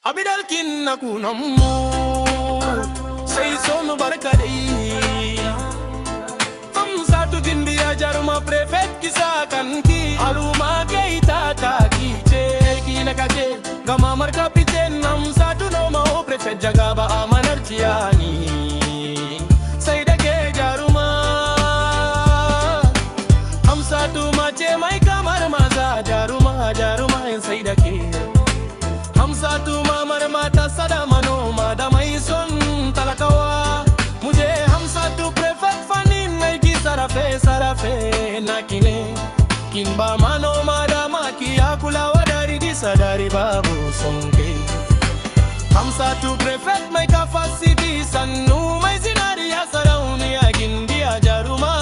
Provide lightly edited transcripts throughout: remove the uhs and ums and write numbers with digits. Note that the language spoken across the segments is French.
Abidalkin aku namu say son barkadai satu din biya jaruma prefet kisakan ki aluma keita ta ki che ki nakake gama mar kapiten nam satu no mau prefet jaga ba amanar tiani say da ke jaruma satu mace mai kamar maza jaruma sai da ke satu mamar mata sada manoma da mai son talakawa muje satu prefect fanin mai ki sarafe nakine kin ba manoma da maki akulawa dari disa dari babu sonke satu prefect mai capacity sannu mai zinariya sarauniya gindiya jaruma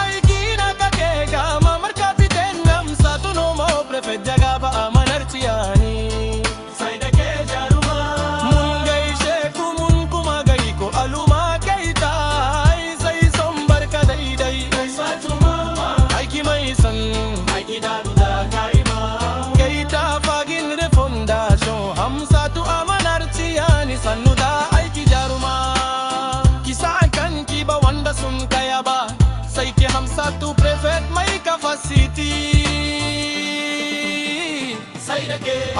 aiki na kake ga mamar kapiten satu no mau prefect jaga ba amanar tiyani sai da ke jaruma mun gaishe ku mun kuma gai ko aluma kaita sai son barka daidai satu mama aiki mai san aiki da karima kaita fagin da fondation satu amanar tiyani sannu da aiki jaruma kisa kan ki ba wanda sun kaya ba sai ke satu prefect mai capacity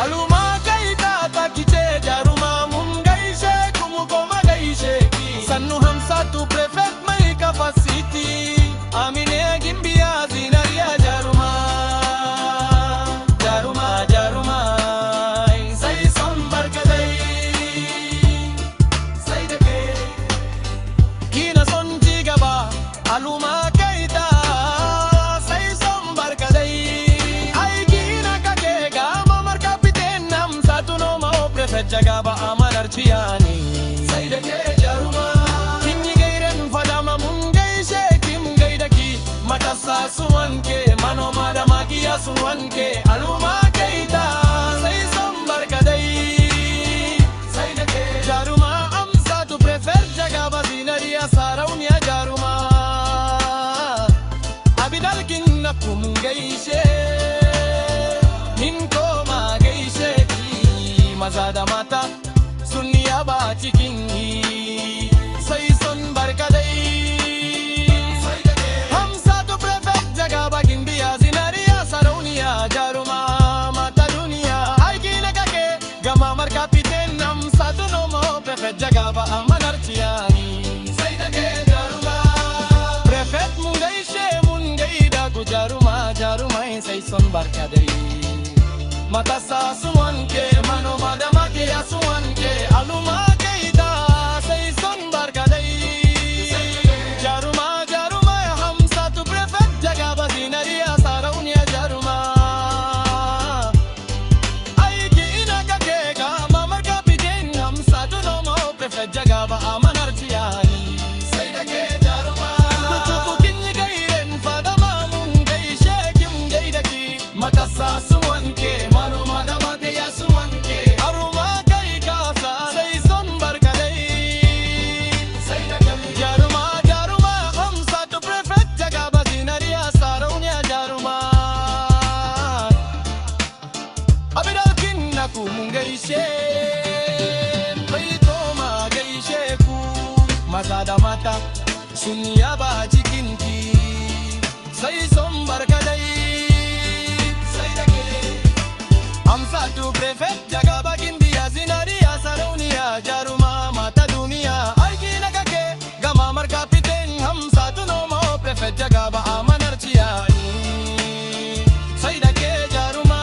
aluma kaita ta kice jaruma mun gaishe kuma koma gaishe ki sannu satu prefect mai capacity amine gimbiya zinariya jaruma sai son barkadai sai da ke kina son ci gaba aluma kaita sai son barkadai jaga ba amanar tiyani sai da ke jaruma kin yi gairen fadama mun gaishe ki mun gaida ki matasa su wanke manoma da magiya su wanke aluma kaita sai son barkadai sai da ke jaruma satu prefect jaga ba zinariya sarauniya jaruma abidalkin na kun gaishe nin koma gaishe maza da mata sun yaba cikin yi sai son barkadai satu prefect jaga bakin biya zinariya sarauniya jaruma mata duniya aiki na kake gama mar kapiten satu nomo prefect jaga ba amanar tiyani sai da ke jaruma prefect mun gaishe mun gaida ku jaruma sai son barkadai matasa su wanke manoma da makiya su wanke aluma kaita sai son barkadai jaruma satu prefect jaga ba zinariya sarauniya jaruma aiki ina kake ga mamar kapiten satu nomo prefect jaga ba amanar tiyani sai da ke jaruma tukukin yi gairen fadama mun gaishe ki mun gaida ki matasa su wanke ku mun gaishe bai koma gaishe ku maza da mata sun yaba cikin ki sai son barkadai sai da ke satu prefect jaga bakin biya zinariya sarauniya jaruma mata duniya aiki na kake gama mar kapiten satu nomo prefect jaga ba amanar tiyani sai da ke jaruma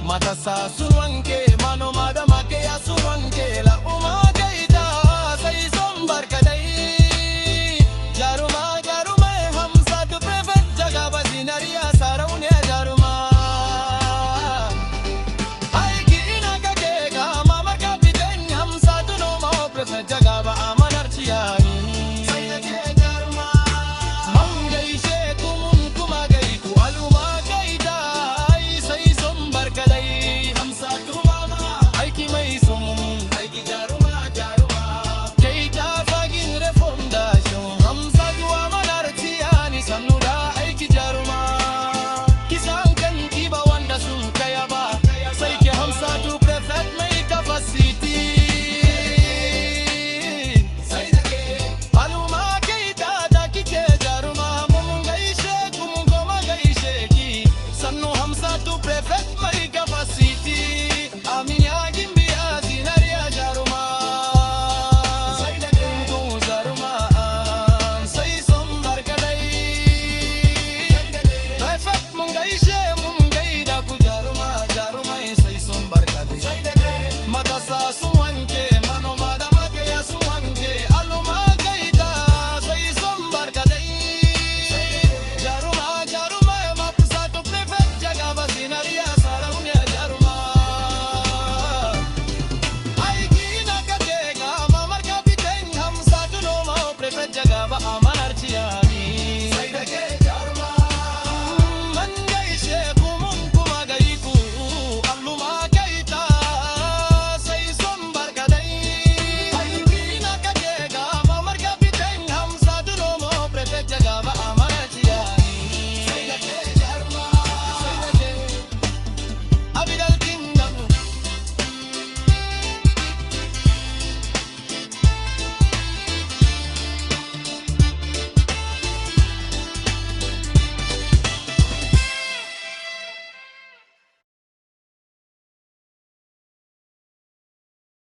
matasa sun wanke